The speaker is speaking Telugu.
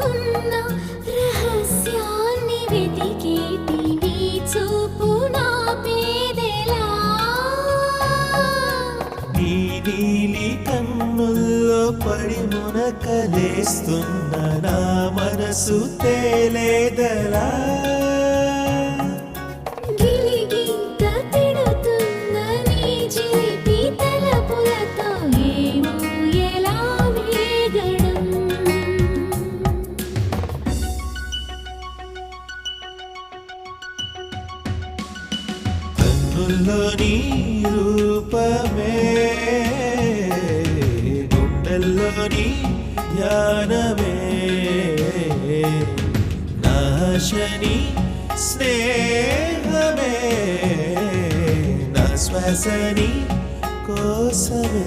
దాచుకున్న రహస్యాన్ని వెతికేటి నీ చూపు నాపేదెలా నీ నీలి కన్నుల్లో పడి మునకలేస్తున్న నా మనసు తేలేదలా గిలిగింత తిడుతున్న నీ చిలిపి తలపులతో ఏమో ఎలా వేగడం కన్నుల్లో నీ రూపమే గుండెల్లో నీ ధ్యానమే నాశని స్నేహమే నా శ్వాసని కోసమే